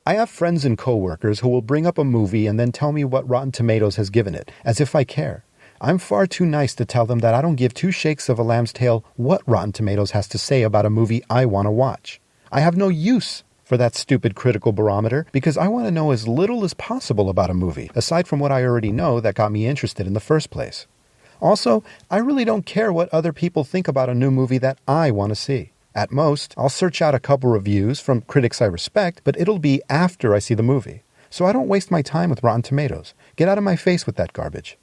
I have friends and coworkers who will bring up a movie and then tell me what Rotten Tomatoes has given it, as if I care. I'm far too nice to tell them that I don't give two shakes of a lamb's tail what Rotten Tomatoes has to say about a movie I want to watch. I have no use for that stupid critical barometer because I want to know as little as possible about a movie, aside from what I already know that got me interested in the first place. Also, I really don't care what other people think about a new movie that I want to see. At most, I'll search out a couple reviews from critics I respect, but it'll be after I see the movie. So I don't waste my time with Rotten Tomatoes. Get out of my face with that garbage.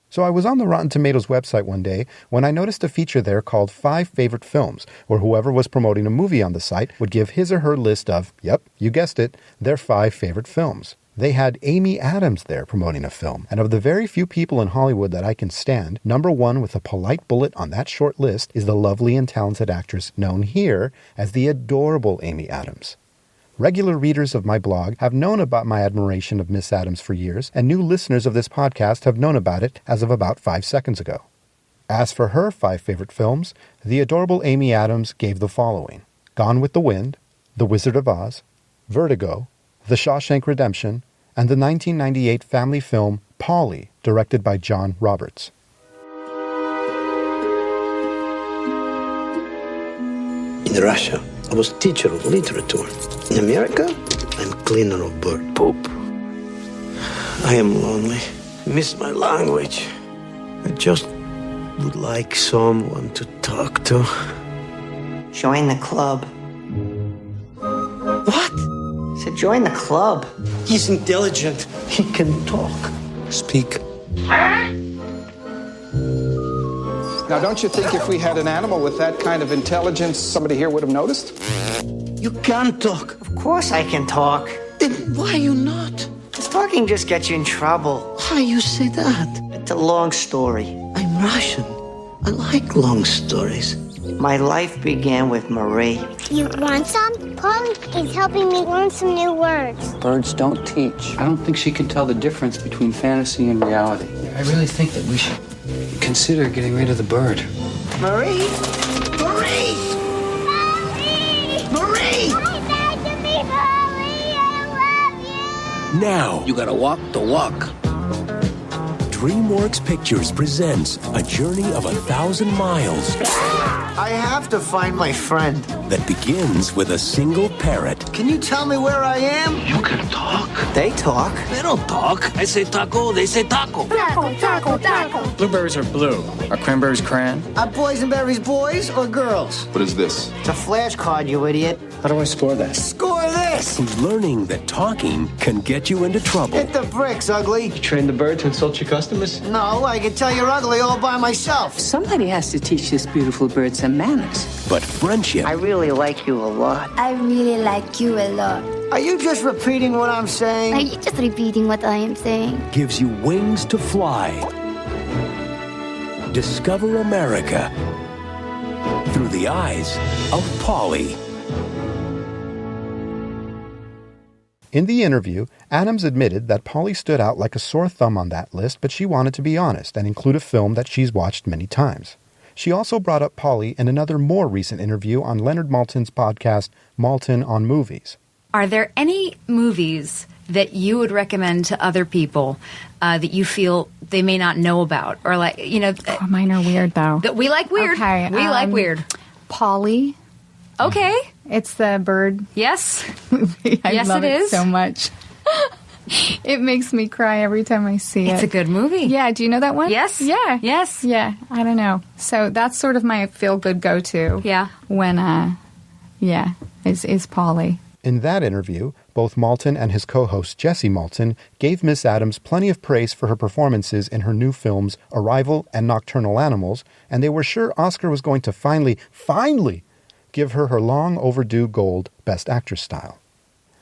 So I was on the Rotten Tomatoes website one day when I noticed a feature there called 5 Favorite Films, where whoever was promoting a movie on the site would give his or her list of, yep, you guessed it, their 5 favorite films. They had Amy Adams there promoting a film, and of the very few people in Hollywood that I can stand, number one with a polite bullet on that short list is the lovely and talented actress known here as the adorable Amy Adams. Regular readers of my blog have known about my admiration of Miss Adams for years, and new listeners of this podcast have known about it as of about 5 seconds ago. As for her 5 favorite films, the adorable Amy Adams gave the following: Gone with the Wind, The Wizard of Oz, Vertigo, The Shawshank Redemption, and the 1998 family film Paulie, directed by John Roberts. In Russia, I was teacher of literature. In America, I'm cleaner of bird poop. I am lonely. Miss my language. I just would like someone to talk to. Join the club. What? I said join the club. He's intelligent. He can talk. Speak. Now, don't you think if we had an animal with that kind of intelligence, somebody here would have noticed? You can talk. Of course I can talk. Then why you not? Because talking just gets you in trouble. Why you say that? It's a long story. I'm Russian. I like long stories. My life began with Marie. You want some? Paulie is helping me learn some new words. Birds don't teach. I don't think she can tell the difference between fantasy and reality. I really think that we should consider getting rid of the bird. Marie? Marie! Paulie! Marie! Come back to me, Paulie! I love you! Now, you gotta walk the walk. DreamWorks Pictures presents a journey of 1,000 miles I have to find my friend. that begins with a single parrot. Can you tell me where I am? You can talk. They talk. They don't talk. I say taco, they say taco. Taco, taco, taco. Blueberries are blue. Are cranberries crayon? Are boysenberries boys or girls? What is this? It's a flashcard, you idiot. How do I score that? Score this! Learning that talking can get you into trouble. Hit the bricks, ugly. Train the bird to insult your customers? No, I can tell you're ugly all by myself. Somebody has to teach this beautiful bird some manners. But friendship I really like you a lot. I really like you a lot. Are you just repeating what I'm saying? Are you just repeating what I am saying? gives you wings to fly. Discover America through the eyes of Paulie. In the interview, Adams admitted that Paulie stood out like a sore thumb on that list, but she wanted to be honest and include a film that she's watched many times. She also brought up Paulie in another more recent interview on Leonard Maltin's podcast, Maltin on Movies. Are there any movies that you would recommend to other people that you feel they may not know about? Or like, you know... Oh, mine are weird, though. That we like weird. Okay, we like weird. Paulie. Okay. It's the bird Yes. movie. I Yes, love it it is. so much. It makes me cry every time I see it. It's a good movie. Yeah, do you know that one? Yes. Yeah. Yes. Yeah, I don't know. So that's sort of my feel-good go-to. Yeah. When, is Paulie. In that interview, both Maltin and his co-host Jesse Maltin gave Miss Adams plenty of praise for her performances in her new films Arrival and Nocturnal Animals, and they were sure Oscar was going to finally give her her long overdue gold Best Actress style.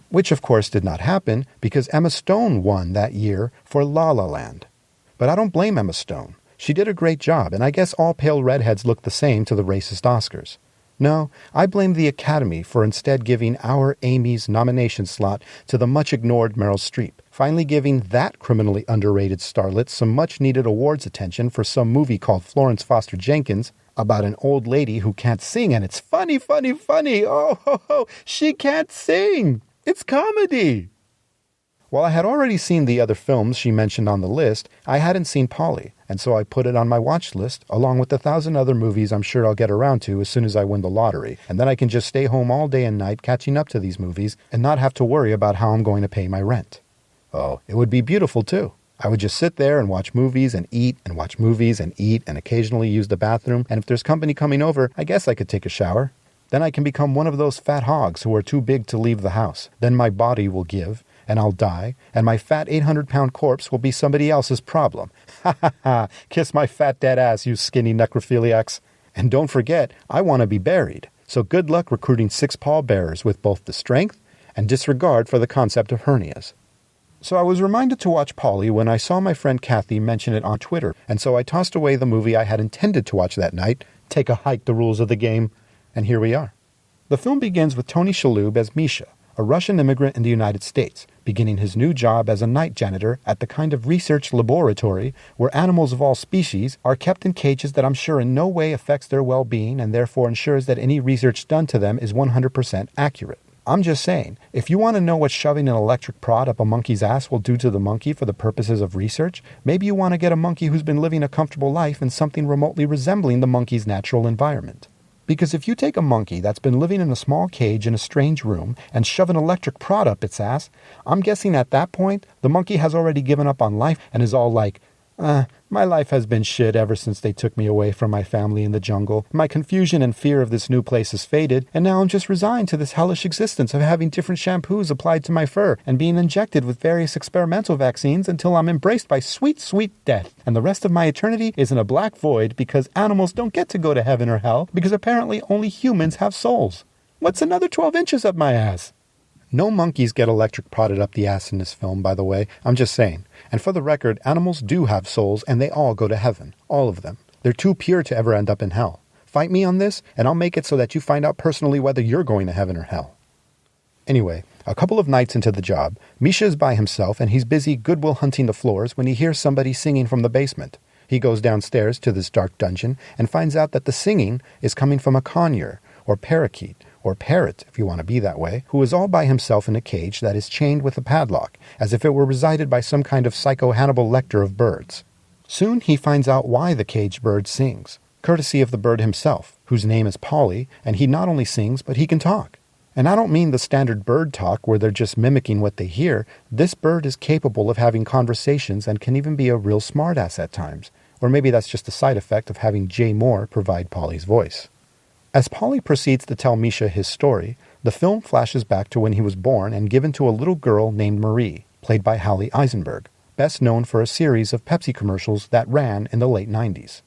Which of course did not happen because Emma Stone won that year for La La Land. But I don't blame Emma Stone. She did a great job, and I guess all pale redheads look the same to the racist Oscars. No, I blame the Academy for instead giving our Amy's nomination slot to the much-ignored Meryl Streep, finally giving that criminally underrated starlet some much-needed awards attention for some movie called Florence Foster Jenkins about an old lady who can't sing, and it's funny. Oh, she can't sing. It's comedy! While I had already seen the other films she mentioned on the list, I hadn't seen Paulie, and so I put it on my watch list, along with 1,000 other movies I'm sure I'll get around to as soon as I win the lottery, and then I can just stay home all day and night catching up to these movies and not have to worry about how I'm going to pay my rent. Oh, it would be beautiful too. I would just sit there and watch movies and eat and watch movies and eat and occasionally use the bathroom, and if there's company coming over, I guess I could take a shower. Then I can become one of those fat hogs who are too big to leave the house. Then my body will give, and I'll die, and my fat 800-pound corpse will be somebody else's problem. Ha ha ha, kiss my fat dead ass, you skinny necrophiliacs. And don't forget, I want to be buried. So good luck recruiting 6 pallbearers with both the strength and disregard for the concept of hernias. So I was reminded to watch Paulie when I saw my friend Kathy mention it on Twitter, and so I tossed away the movie I had intended to watch that night, take a hike the rules of the game, and here we are. The film begins with Tony Shalhoub as Misha, a Russian immigrant in the United States, beginning his new job as a night janitor at the kind of research laboratory where animals of all species are kept in cages that I'm sure in no way affects their well-being and therefore ensures that any research done to them is 100% accurate. I'm just saying, if you want to know what shoving an electric prod up a monkey's ass will do to the monkey for the purposes of research, maybe you want to get a monkey who's been living a comfortable life in something remotely resembling the monkey's natural environment. Because if you take a monkey that's been living in a small cage in a strange room and shove an electric prod up its ass, I'm guessing at that point, the monkey has already given up on life and is all like, my life has been shit ever since they took me away from my family in the jungle. My confusion and fear of this new place has faded, and now I'm just resigned to this hellish existence of having different shampoos applied to my fur and being injected with various experimental vaccines until I'm embraced by sweet, sweet death. And the rest of my eternity is in a black void because animals don't get to go to heaven or hell because apparently only humans have souls. What's another 12 inches up my ass? No monkeys get electric prodded up the ass in this film, by the way. I'm just saying. And for the record, animals do have souls, and they all go to heaven. All of them. They're too pure to ever end up in hell. Fight me on this, and I'll make it so that you find out personally whether you're going to heaven or hell. Anyway, a couple of nights into the job, Misha is by himself, and he's busy Goodwill hunting the floors when he hears somebody singing from the basement. He goes downstairs to this dark dungeon and finds out that the singing is coming from a conure, or parakeet, or parrot, if you want to be that way, who is all by himself in a cage that is chained with a padlock, as if it were resided by some kind of psycho Hannibal Lecter of birds. Soon he finds out why the caged bird sings, courtesy of the bird himself, whose name is Paulie, and he not only sings, but he can talk. And I don't mean the standard bird talk where they're just mimicking what they hear. This bird is capable of having conversations and can even be a real smartass at times. Or maybe that's just a side effect of having Jay Mohr provide Paulie's voice. As Paulie proceeds to tell Misha his story, the film flashes back to when he was born and given to a little girl named Marie, played by Hallie Eisenberg, best known for a series of Pepsi commercials that ran in the late 90s.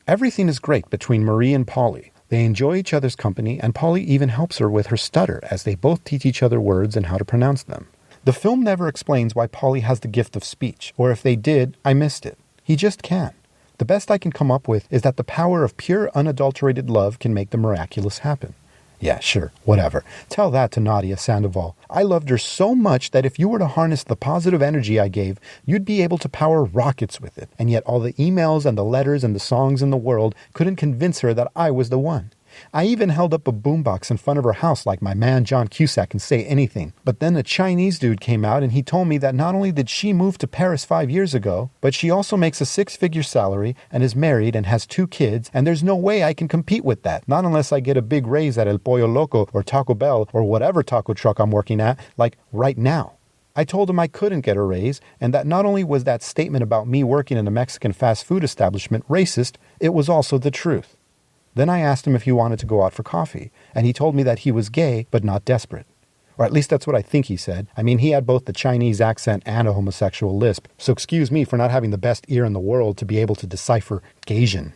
Everything is great between Marie and Paulie. They enjoy each other's company, and Paulie even helps her with her stutter as they both teach each other words and how to pronounce them. The film never explains why Paulie has the gift of speech, or if they did, I missed it. He just can. The best I can come up with is that the power of pure, unadulterated love can make the miraculous happen. Yeah, sure, whatever. Tell that to Nadia Sandoval. I loved her so much that if you were to harness the positive energy I gave, you'd be able to power rockets with it. And yet all the emails and the letters and the songs in the world couldn't convince her that I was the one. I even held up a boombox in front of her house like my man John Cusack can say anything. But then a Chinese dude came out and he told me that not only did she move to Paris 5 years ago, but she also makes a 6-figure salary and is married and has 2 kids, and there's no way I can compete with that. Not unless I get a big raise at El Pollo Loco or Taco Bell or whatever taco truck I'm working at, like right now. I told him I couldn't get a raise, and that not only was that statement about me working in a Mexican fast food establishment racist, it was also the truth. Then I asked him if he wanted to go out for coffee, and he told me that he was gay but not desperate. Or at least that's what I think he said. I mean, he had both the Chinese accent and a homosexual lisp, so excuse me for not having the best ear in the world to be able to decipher Gaysian.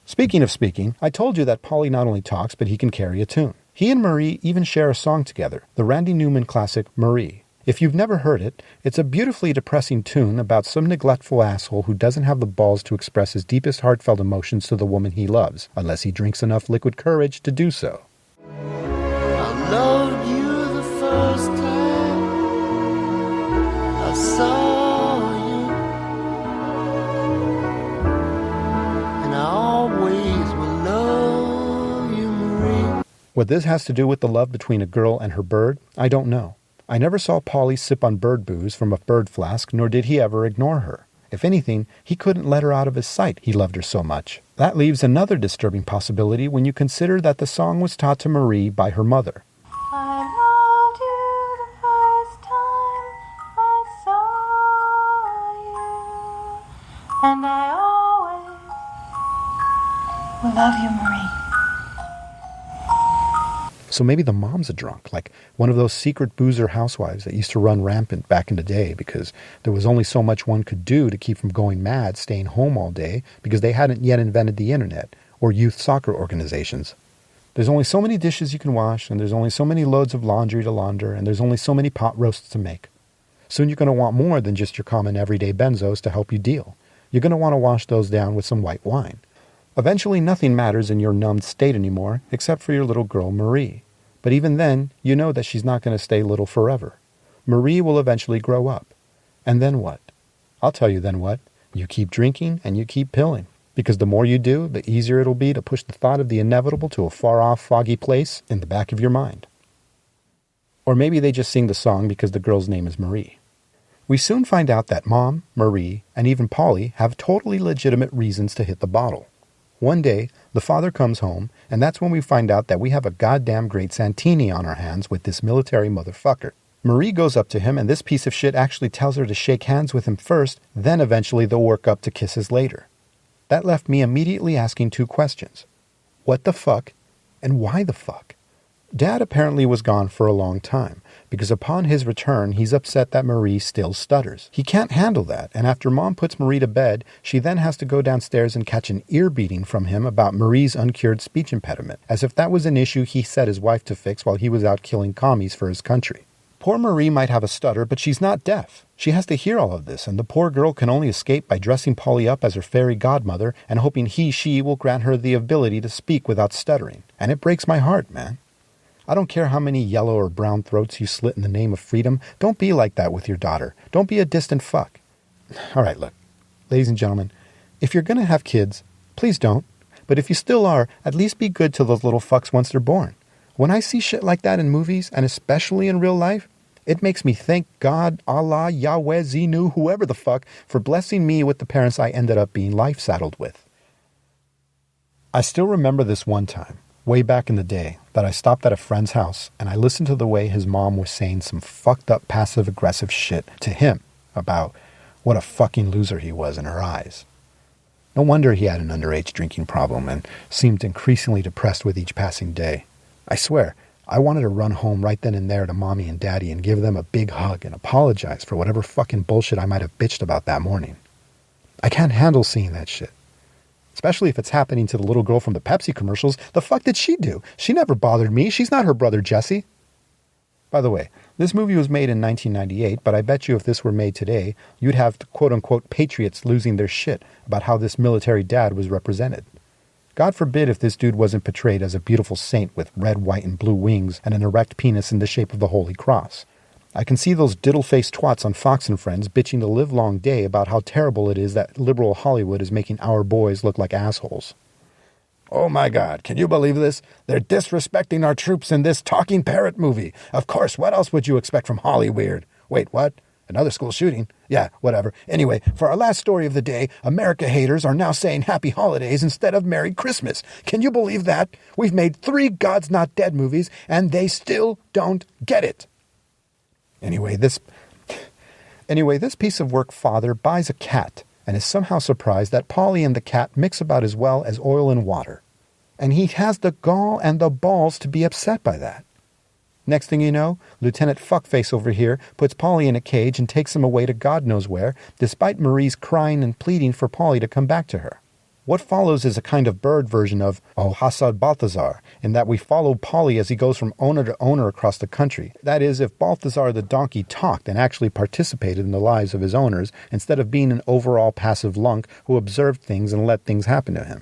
Speaking of speaking, I told you that Paulie not only talks, but he can carry a tune. He and Marie even share a song together, the Randy Newman classic Marie. If you've never heard it, it's a beautifully depressing tune about some neglectful asshole who doesn't have the balls to express his deepest heartfelt emotions to the woman he loves, unless he drinks enough liquid courage to do so. I loved you the first time I saw you, and I always will love you, Marie. What this has to do with the love between a girl and her bird, I don't know. I never saw Paulie sip on bird booze from a bird flask, nor did he ever ignore her. If anything, he couldn't let her out of his sight, he loved her so much. That leaves another disturbing possibility when you consider that the song was taught to Marie by her mother. I loved you the first time I saw you, and I always will love you, Marie. So maybe the mom's a drunk, like one of those secret boozer housewives that used to run rampant back in the day because there was only so much one could do to keep from going mad, staying home all day because they hadn't yet invented the internet or youth soccer organizations. There's only so many dishes you can wash, and there's only so many loads of laundry to launder, and there's only so many pot roasts to make. Soon you're going to want more than just your common everyday benzos to help you deal. You're going to want to wash those down with some white wine. Eventually, nothing matters in your numbed state anymore, except for your little girl, Marie. But even then, you know that she's not going to stay little forever. Marie will eventually grow up. And then what? I'll tell you then what. You keep drinking and you keep pilling. Because the more you do, the easier it'll be to push the thought of the inevitable to a far-off, foggy place in the back of your mind. Or maybe they just sing the song because the girl's name is Marie. We soon find out that Mom, Marie, and even Paulie have totally legitimate reasons to hit the bottle. One day, the father comes home, and that's when we find out that we have a goddamn great Santini on our hands with this military motherfucker. Marie goes up to him, and this piece of shit actually tells her to shake hands with him first, then eventually they'll work up to kisses later. That left me immediately asking two questions. What the fuck, and why the fuck? Dad apparently was gone for a long time, because upon his return, he's upset that Marie still stutters. He can't handle that, and after Mom puts Marie to bed, she then has to go downstairs and catch an ear beating from him about Marie's uncured speech impediment, as if that was an issue he set his wife to fix while he was out killing commies for his country. Poor Marie might have a stutter, but she's not deaf. She has to hear all of this, and the poor girl can only escape by dressing Paulie up as her fairy godmother and hoping she will grant her the ability to speak without stuttering. And it breaks my heart, man. I don't care how many yellow or brown throats you slit in the name of freedom. Don't be like that with your daughter. Don't be a distant fuck. All right, look, ladies and gentlemen, if you're going to have kids, please don't. But if you still are, at least be good to those little fucks once they're born. When I see shit like that in movies, and especially in real life, it makes me thank God, Allah, Yahweh, Zenu, whoever the fuck, for blessing me with the parents I ended up being life-saddled with. I still remember this one time, way back in the day, that I stopped at a friend's house and I listened to the way his mom was saying some fucked up passive-aggressive shit to him about what a fucking loser he was in her eyes. No wonder he had an underage drinking problem and seemed increasingly depressed with each passing day. I swear, I wanted to run home right then and there to Mommy and Daddy and give them a big hug and apologize for whatever fucking bullshit I might have bitched about that morning. I can't handle seeing that shit. Especially if it's happening to the little girl from the Pepsi commercials. The fuck did she do? She never bothered me. She's not her brother Jesse. By the way, this movie was made in 1998, but I bet you if this were made today, you'd have quote-unquote patriots losing their shit about how this military dad was represented. God forbid if this dude wasn't portrayed as a beautiful saint with red, white, and blue wings and an erect penis in the shape of the Holy Cross. I can see those diddle-faced twats on Fox and Friends bitching the livelong day about how terrible it is that liberal Hollywood is making our boys look like assholes. Oh my God, can you believe this? They're disrespecting our troops in this talking parrot movie. Of course, what else would you expect from Hollyweird? Wait, what? Another school shooting? Yeah, whatever. Anyway, for our last story of the day, America haters are now saying Happy Holidays instead of Merry Christmas. Can you believe that? We've made 3 God's Not Dead movies, and they still don't get it. Anyway, this piece of work father buys a cat and is somehow surprised that Paulie and the cat mix about as well as oil and water. And he has the gall and the balls to be upset by that. Next thing you know, Lieutenant Fuckface over here puts Paulie in a cage and takes him away to God knows where, despite Marie's crying and pleading for Paulie to come back to her. What follows is a kind of bird version of Oh Hassad Balthazar, in that we follow Paulie as he goes from owner to owner across the country. That is, if Balthazar the donkey talked and actually participated in the lives of his owners, instead of being an overall passive lunk who observed things and let things happen to him.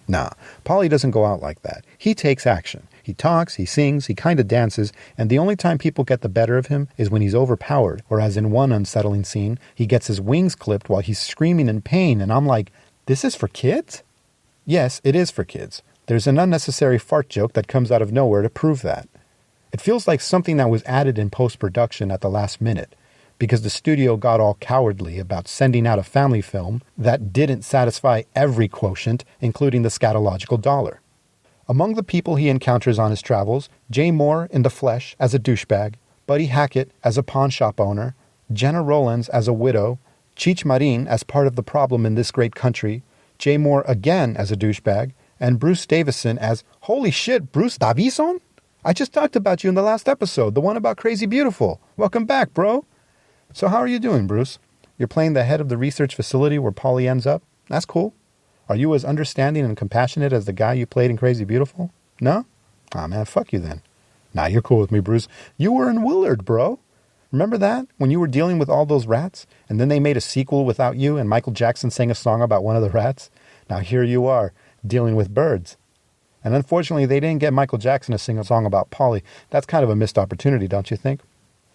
Nah, Paulie doesn't go out like that. He takes action. He talks, he sings, he kind of dances, and the only time people get the better of him is when he's overpowered, or as in one unsettling scene, he gets his wings clipped while he's screaming in pain, and I'm like, this is for kids? Yes, it is for kids. There's an unnecessary fart joke that comes out of nowhere to prove that. It feels like something that was added in post-production at the last minute, because the studio got all cowardly about sending out a family film that didn't satisfy every quotient, including the scatological dollar. Among the people he encounters on his travels, Jay Mohr in the flesh as a douchebag, Buddy Hackett as a pawn shop owner, Gena Rowlands as a widow, Cheech Marin as part of the problem in this great country, Jay Mohr again as a douchebag, and Bruce Davison as, holy shit, Bruce Davison? I just talked about you in the last episode, the one about Crazy Beautiful. Welcome back, bro. So how are you doing, Bruce? You're playing the head of the research facility where Paulie ends up? That's cool. Are you as understanding and compassionate as the guy you played in Crazy Beautiful? No? Aw, man, fuck you then. Nah, you're cool with me, Bruce. You were in Willard, bro. Remember that? When you were dealing with all those rats? And then they made a sequel without you and Michael Jackson sang a song about one of the rats? Now here you are, dealing with birds. And unfortunately, they didn't get Michael Jackson to sing a song about Paulie. That's kind of a missed opportunity, don't you think?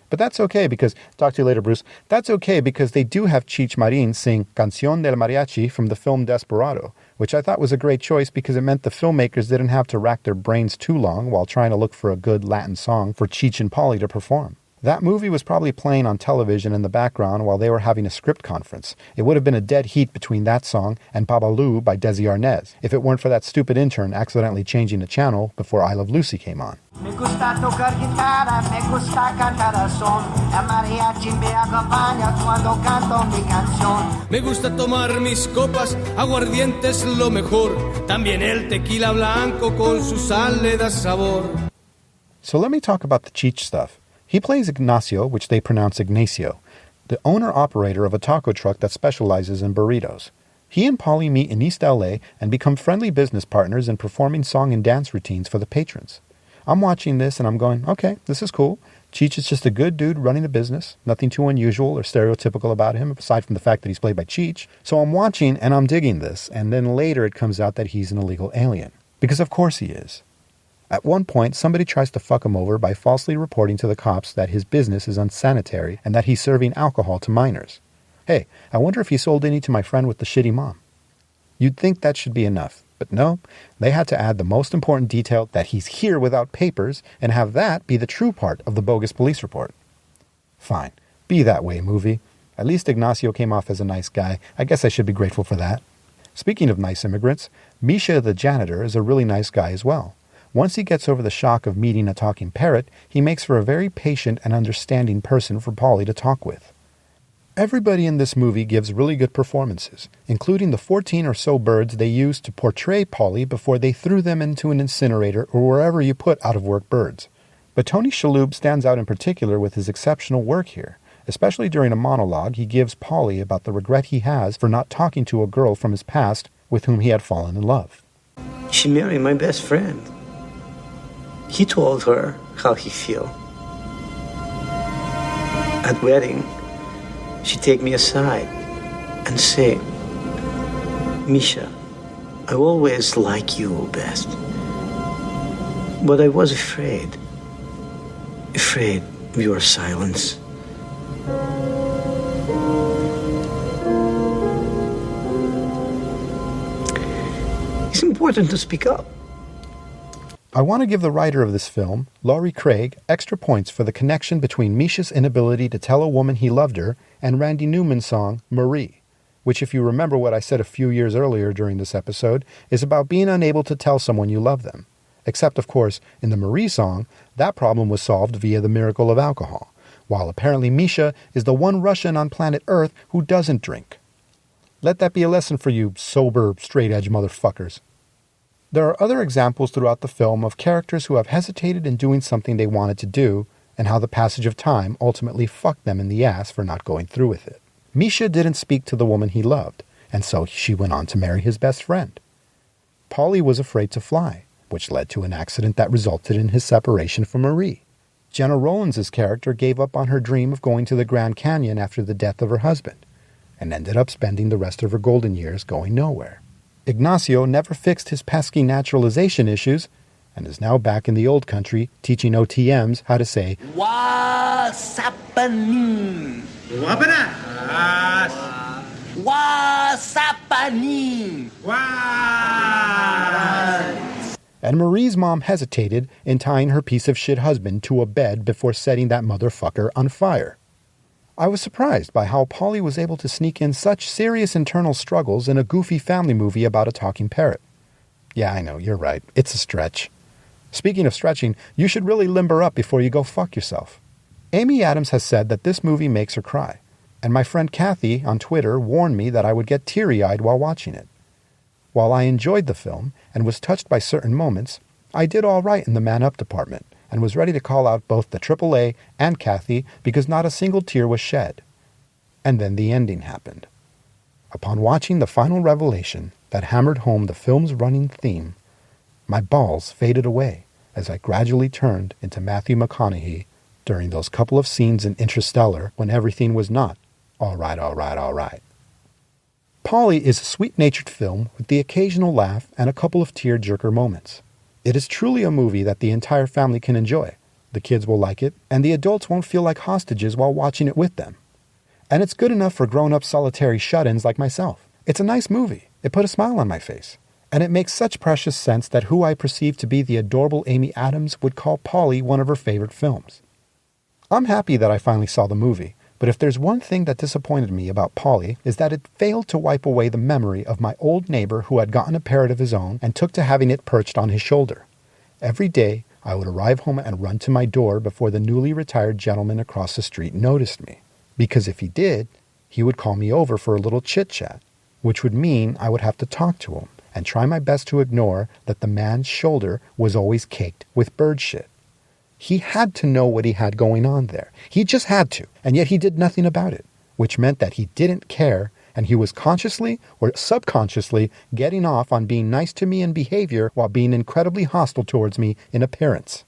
But that's okay because, talk to you later, Bruce, that's okay because they do have Cheech Marin sing Canción del Mariachi from the film Desperado, which I thought was a great choice because it meant the filmmakers didn't have to rack their brains too long while trying to look for a good Latin song for Cheech and Paulie to perform. That movie was probably playing on television in the background while they were having a script conference. It would have been a dead heat between that song and Babalu by Desi Arnaz, if it weren't for that stupid intern accidentally changing the channel before I Love Lucy came on. Me gusta tocar guitarra, me gusta cantar a son. El mariachi me acompaña cuando canto mi canción. Me gusta tomar mis copas, aguardiente es lo mejor. También el tequila blanco con su sal le da sabor. So let me talk about the Cheech stuff. He plays Ignacio, which they pronounce Ignacio, the owner-operator of a taco truck that specializes in burritos. He and Paulie meet in East LA and become friendly business partners in performing song and dance routines for the patrons. I'm watching this and I'm going, okay, this is cool. Cheech is just a good dude running a business. Nothing too unusual or stereotypical about him, aside from the fact that he's played by Cheech. So I'm watching and I'm digging this, and then later it comes out that he's an illegal alien. Because of course he is. At one point, somebody tries to fuck him over by falsely reporting to the cops that his business is unsanitary and that he's serving alcohol to minors. Hey, I wonder if he sold any to my friend with the shitty mom. You'd think that should be enough, but no, they had to add the most important detail that he's here without papers and have that be the true part of the bogus police report. Fine, be that way, movie. At least Ignacio came off as a nice guy. I guess I should be grateful for that. Speaking of nice immigrants, Misha the janitor is a really nice guy as well. Once he gets over the shock of meeting a talking parrot, he makes for a very patient and understanding person for Paulie to talk with. Everybody in this movie gives really good performances, including the 14 or so birds they used to portray Paulie before they threw them into an incinerator or wherever you put out-of-work birds. But Tony Shalhoub stands out in particular with his exceptional work here, especially during a monologue he gives Paulie about the regret he has for not talking to a girl from his past with whom he had fallen in love. She married my best friend. He told her how he feel. At wedding, she take me aside and say, Misha, I always like you best. But I was afraid of your silence. It's important to speak up. I want to give the writer of this film, Laurie Craig, extra points for the connection between Misha's inability to tell a woman he loved her and Randy Newman's song, Marie, which, if you remember what I said a few years earlier during this episode, is about being unable to tell someone you love them. Except, of course, in the Marie song, that problem was solved via the miracle of alcohol, while apparently Misha is the one Russian on planet Earth who doesn't drink. Let that be a lesson for you sober, straight-edge motherfuckers. There are other examples throughout the film of characters who have hesitated in doing something they wanted to do, and how the passage of time ultimately fucked them in the ass for not going through with it. Misha didn't speak to the woman he loved, and so she went on to marry his best friend. Paulie was afraid to fly, which led to an accident that resulted in his separation from Marie. Gena Rowlands' character gave up on her dream of going to the Grand Canyon after the death of her husband, and ended up spending the rest of her golden years going nowhere. Ignacio never fixed his pesky naturalization issues and is now back in the old country teaching OTMs how to say What's happening? What's happening? And Marie's mom hesitated in tying her piece of shit husband to a bed before setting that motherfucker on fire. I was surprised by how Paulie was able to sneak in such serious internal struggles in a goofy family movie about a talking parrot. Yeah, I know, you're right. It's a stretch. Speaking of stretching, you should really limber up before you go fuck yourself. Amy Adams has said that this movie makes her cry, and my friend Kathy on Twitter warned me that I would get teary-eyed while watching it. While I enjoyed the film and was touched by certain moments, I did all right in the man-up department and was ready to call out both the AAA and Kathy because not a single tear was shed. And then the ending happened. Upon watching the final revelation that hammered home the film's running theme, my balls faded away as I gradually turned into Matthew McConaughey during those couple of scenes in Interstellar when everything was not all right, all right, all right. Paulie is a sweet-natured film with the occasional laugh and a couple of tear-jerker moments. It is truly a movie that the entire family can enjoy. The kids will like it, and the adults won't feel like hostages while watching it with them. And it's good enough for grown-up solitary shut-ins like myself. It's a nice movie. It put a smile on my face. And it makes such precious sense that who I perceive to be the adorable Amy Adams would call Paulie one of her favorite films. I'm happy that I finally saw the movie, but if there's one thing that disappointed me about Paulie is that it failed to wipe away the memory of my old neighbor who had gotten a parrot of his own and took to having it perched on his shoulder. Every day, I would arrive home and run to my door before the newly retired gentleman across the street noticed me, because if he did, he would call me over for a little chit-chat, which would mean I would have to talk to him and try my best to ignore that the man's shoulder was always caked with bird shit. He had to know what he had going on there. He just had to, and yet he did nothing about it, which meant that he didn't care, and he was consciously or subconsciously getting off on being nice to me in behavior while being incredibly hostile towards me in appearance.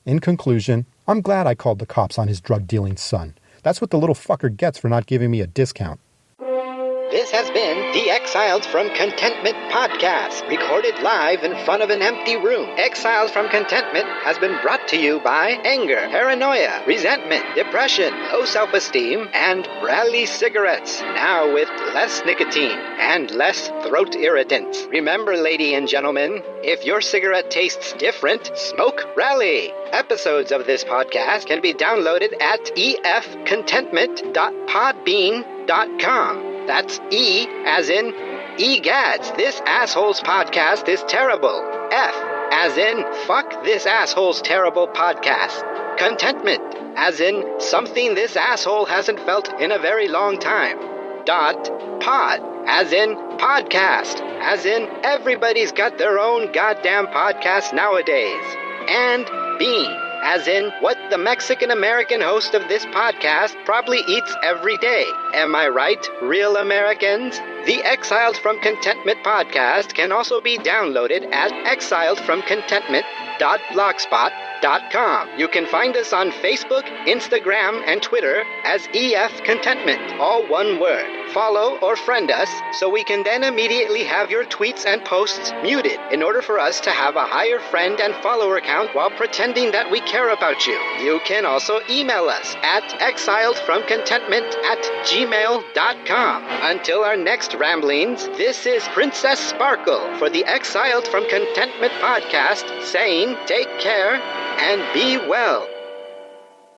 In conclusion, I'm glad I called the cops on his drug-dealing son. That's what the little fucker gets for not giving me a discount. This has been the Exiled from Contentment podcast, recorded live in front of an empty room. Exiled from Contentment has been brought to you by anger, paranoia, resentment, depression, low self-esteem, and Rally cigarettes, now with less nicotine and less throat irritants. Remember, ladies and gentlemen, if your cigarette tastes different, smoke Rally. Episodes of this podcast can be downloaded at efcontentment.podbean.com. That's E as in egads. This asshole's podcast is terrible. F as in fuck this asshole's terrible podcast. Contentment as in something this asshole hasn't felt in a very long time. Pod as in podcast, as in everybody's got their own goddamn podcast nowadays. And bean, as in what the Mexican-American host of this podcast probably eats every day. Am I right, real Americans? The Exiled from Contentment podcast can also be downloaded at exiledfromcontentment.blogspot.com. You can find us on Facebook, Instagram, and Twitter as EF Contentment, all one word. Follow or friend us so we can then immediately have your tweets and posts muted in order for us to have a higher friend and follower count while pretending that we care about you. You can also email us at exiledfromcontentment@gmail.com. Until our next ramblings, this is Princess Sparkle for the Exiled from Contentment podcast saying take care and be well.